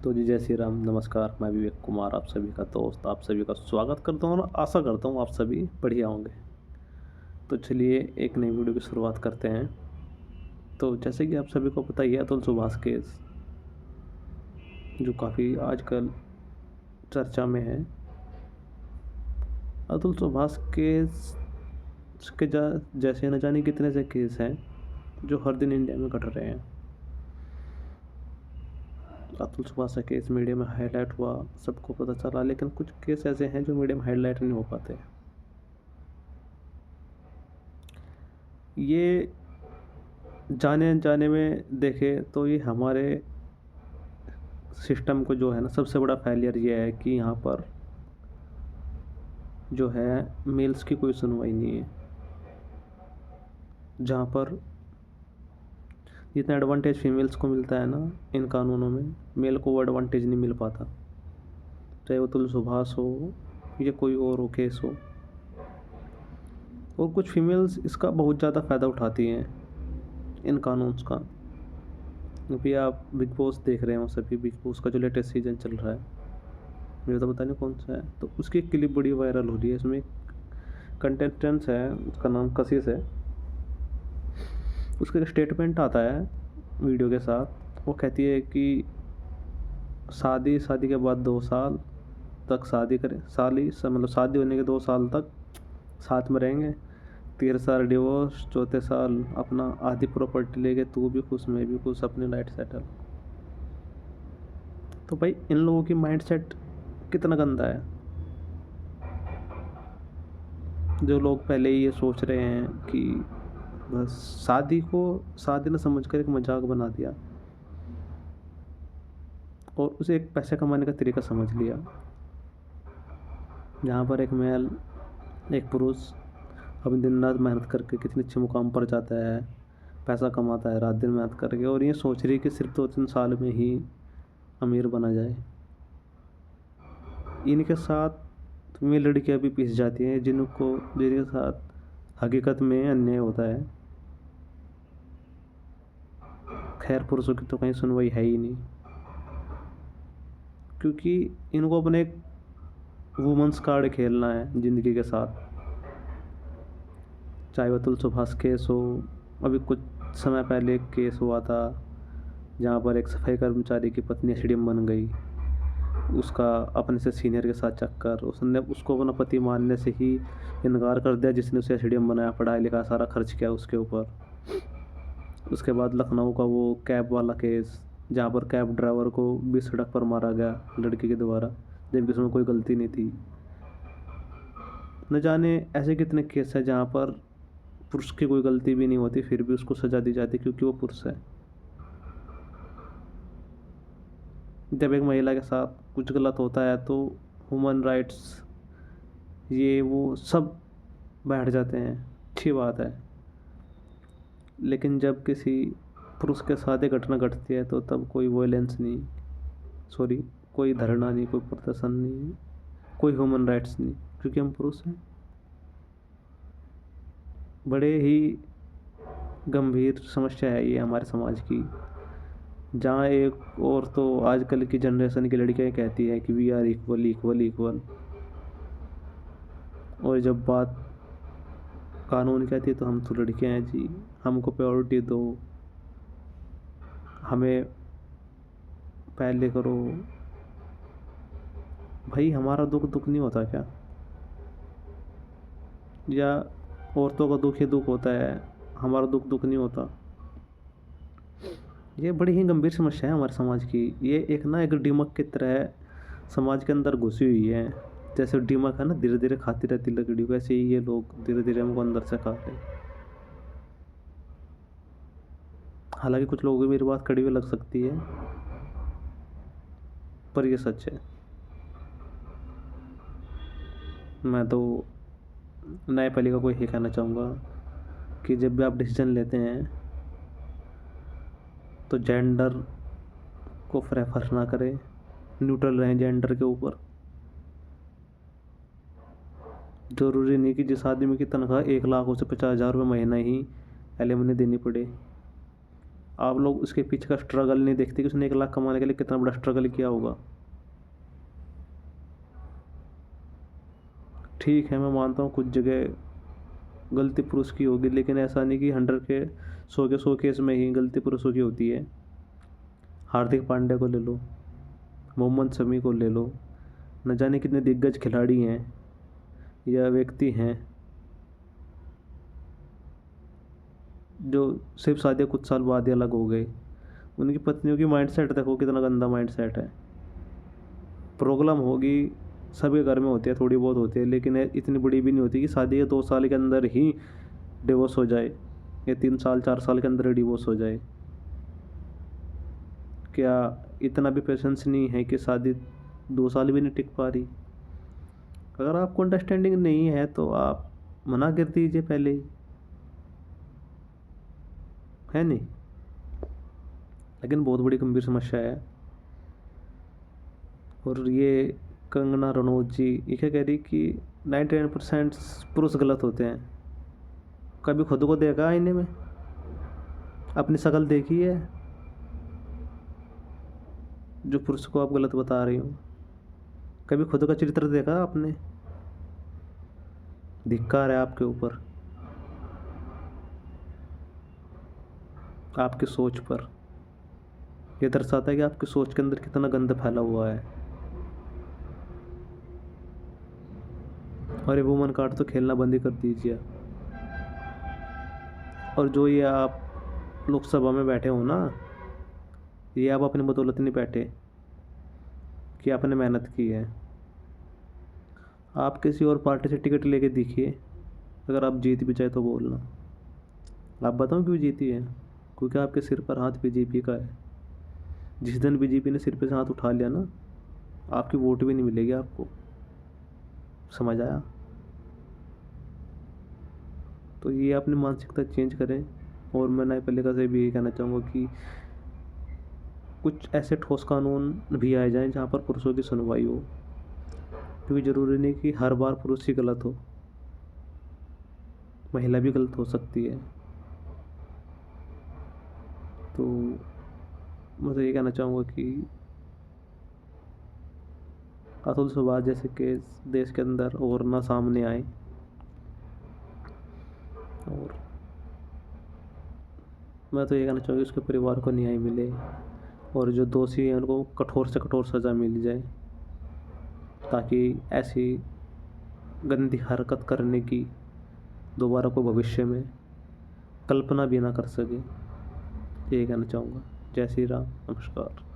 तो जी जय श्री राम, नमस्कार। मैं विवेक कुमार आप सभी का दोस्त आप सभी का स्वागत करता हूँ और आशा करता हूँ आप सभी बढ़िया होंगे। तो चलिए एक नई वीडियो की शुरुआत करते हैं। तो जैसे कि आप सभी को पता ही है, अतुल सुभाष केस जो काफ़ी आजकल चर्चा में है। अतुल सुभाष केस के जैसे न जाने कितने से केस हैं जो हर दिन इंडिया में घट रहे हैं। अतुल सुभाष का केस मीडिया में हाईलाइट हुआ, सबको पता चला, लेकिन कुछ केस ऐसे हैं जो मीडिया में हाईलाइट नहीं हो पाते। ये जाने अनजाने में देखें तो ये हमारे सिस्टम को जो है ना, सबसे बड़ा फेलियर ये है कि यहाँ पर जो है मेल्स की कोई सुनवाई नहीं है। जहाँ पर जितना एडवांटेज फीमेल्स को मिलता है ना इन कानूनों में, मेल को वो एडवांटेज नहीं मिल पाता। चाहे वो अतुल सुभाष हो या कोई और हो केस हो। और कुछ फीमेल्स इसका बहुत ज़्यादा फ़ायदा उठाती हैं इन कानून्स का। अभी आप बिग बॉस देख रहे हो सभी, बिग बॉस का जो लेटेस्ट सीजन चल रहा है, मुझे तो पता नहीं कौन सा है, तो उसकी एक क्लिप बड़ी वायरल हो रही है। इसमें कंटेस्टेंट्स है, उसका नाम कशिश है। उसका एक स्टेटमेंट आता है वीडियो के साथ। वो कहती है कि शादी के बाद 2 साल तक शादी करें, मतलब शादी होने के 2 साल तक साथ में रहेंगे, 3 साल डिवोर्स, चौथे साल अपना आधी प्रॉपर्टी लेके तू भी खुश मैं भी खुश, अपनी लाइफ सेटल। तो भाई इन लोगों की माइंडसेट कितना गंदा है। जो लोग पहले ही ये सोच रहे हैं कि बस शादी न समझ कर एक मजाक बना दिया और उसे एक पैसे कमाने का तरीका समझ लिया। जहाँ पर एक पुरुष अपनी दिन रात मेहनत करके कितनी अच्छे मुकाम पर जाता है, पैसा कमाता है रात दिन मेहनत करके, और ये सोच रही है कि सिर्फ 2-3 साल में ही अमीर बना जाए। इनके साथ में लड़कियां भी पिस जाती हैं जिनके साथ हकीकत में अन्याय होता है। खैर पुरुषों की तो कहीं सुनवाई है ही नहीं, क्योंकि इनको अपने एक वुमेंस कार्ड खेलना है ज़िंदगी के साथ। चाहे वो अतुल सुभाष केस हो, अभी कुछ समय पहले एक केस हुआ था जहाँ पर एक सफाई कर्मचारी की पत्नी एसडीएम बन गई। उसका अपने से सीनियर के साथ चक्कर, उसने उसको अपना पति मानने से ही इनकार कर दिया जिसने उसे एसडीएम बनाया, पढ़ाई लिखा सारा खर्च किया उसके ऊपर। उसके बाद लखनऊ का वो कैब वाला केस, जहाँ पर कैब ड्राइवर को भी सड़क पर मारा गया लड़की के द्वारा, जबकि उसमें कोई गलती नहीं थी। न जाने ऐसे कितने केस हैं जहाँ पर पुरुष की कोई गलती भी नहीं होती फिर भी उसको सजा दी जाती क्योंकि वो पुरुष है। जब एक महिला के साथ कुछ गलत होता है तो ह्यूमन राइट्स ये वो सब बैठ जाते हैं, अच्छी बात है। लेकिन जब किसी पुरुष के साथ ये घटना घटती है तो तब कोई वॉयलेंस नहीं, कोई धरना नहीं, कोई प्रदर्शन नहीं, कोई ह्यूमन राइट्स नहीं, क्योंकि हम पुरुष हैं। बड़े ही गंभीर समस्या है ये हमारे समाज की। जहाँ एक और तो आजकल की जनरेशन की लड़कियाँ कहती है कि we are equal equal equal, और जब बात कानून कहती है तो हम तो लड़कियाँ हैं जी, हमको प्रायोरिटी दो, हमें पहले करो। भाई हमारा दुख दुख नहीं होता क्या? या औरतों का दुख ही दुख होता है, हमारा दुख दुख नहीं होता? ये बड़ी ही गंभीर समस्या है हमारे समाज की। ये एक दिमक की तरह समाज के अंदर घुसी हुई है। जैसे दिमक है ना, धीरे धीरे खाती रहती लकड़ी को, ऐसे ही ये लोग धीरे धीरे हमको अंदर से खाते हैं। हालांकि कुछ लोगों की मेरी बात कड़वी लग सकती है, पर ये सच है। मैं तो न्यायपालिका को यही कहना चाहूँगा कि जब भी आप डिसीजन लेते हैं तो जेंडर को प्रेफर ना करें, न्यूट्रल रहें जेंडर के ऊपर। ज़रूरी नहीं कि जिस आदमी की तनख्वाह 1 लाख उसे 50,000 रुपये महीना ही एलिमनी देनी पड़े। आप लोग उसके पीछे का स्ट्रगल नहीं देखते कि उसने 1 लाख कमाने के लिए कितना बड़ा स्ट्रगल किया होगा। ठीक है, मैं मानता हूँ कुछ जगह गलती पुरुष की होगी, लेकिन ऐसा नहीं कि 100 के 100 केस में ही गलती पुरुषों की होती है। हार्दिक पांड्या को ले लो, मोहम्मद शमी को ले लो, न जाने कितने दिग्गज खिलाड़ी हैं या व्यक्ति हैं जो सिर्फ शादी कुछ साल बाद ही अलग हो गए। उनकी पत्नियों की माइंडसेट देखो कितना गंदा माइंडसेट है। प्रॉब्लम होगी, सभी घर में होती है, थोड़ी बहुत होती है, लेकिन इतनी बड़ी भी नहीं होती कि शादी के 2 साल के अंदर ही डिवोर्स हो जाए या 3 साल 4 साल के अंदर ही डिवोर्स हो जाए। क्या इतना भी पेशेंस नहीं है कि शादी 2 साल भी नहीं टिक पा रही? अगर आपको अंडरस्टैंडिंग नहीं है तो आप मना कर दीजिए पहले ही, है नहीं? लेकिन बहुत बड़ी गंभीर समस्या है। और ये कंगना रनौत जी ये क्या कह रही कि 99% पुरुष गलत होते हैं। कभी खुद को देखा आईने में? अपनी शक्ल देखी है जो पुरुष को आप गलत बता रही हो? कभी खुद का चरित्र देखा आपने? धिक्कार है आपके ऊपर, आपकी सोच पर। यह दर्शाता है कि आपकी सोच के अंदर कितना गंद फैला हुआ है। और ये वुमन कार्ड तो खेलना बंद ही कर दीजिए। और जो ये आप लोकसभा में बैठे हो ना, ये आप अपनी बदौलत नहीं बैठे कि आपने मेहनत की है। आप किसी और पार्टी से टिकट लेके दिखिए, अगर आप जीत भी जाए तो बोलना। आप बताओ क्यों जीती है? क्योंकि आपके सिर पर हाथ बीजेपी का है। जिस दिन बीजेपी ने सिर पे से हाथ उठा लिया ना, आपकी वोट भी नहीं मिलेगी आपको। समझ आया? तो ये अपनी मानसिकता चेंज करें। और मैं न्यायपालिका से भी यही कहना चाहूँगा कि कुछ ऐसे ठोस कानून भी आए जाएं जहाँ पर पुरुषों की सुनवाई हो, क्योंकि ज़रूरी नहीं कि हर बार पुरुष ही गलत हो, महिला भी गलत हो सकती है। तो मैं तो ये कहना चाहूँगा कि अतुल सुभाष जैसे केस देश के अंदर और ना सामने आए, और मैं तो ये कहना चाहूँगी उसके परिवार को न्याय मिले और जो दोषी हैं उनको कठोर से कठोर सज़ा मिल जाए, ताकि ऐसी गंदी हरकत करने की दोबारा को भविष्य में कल्पना भी ना कर सके। ये कहना चाहूँगा। जय श्री राम, नमस्कार।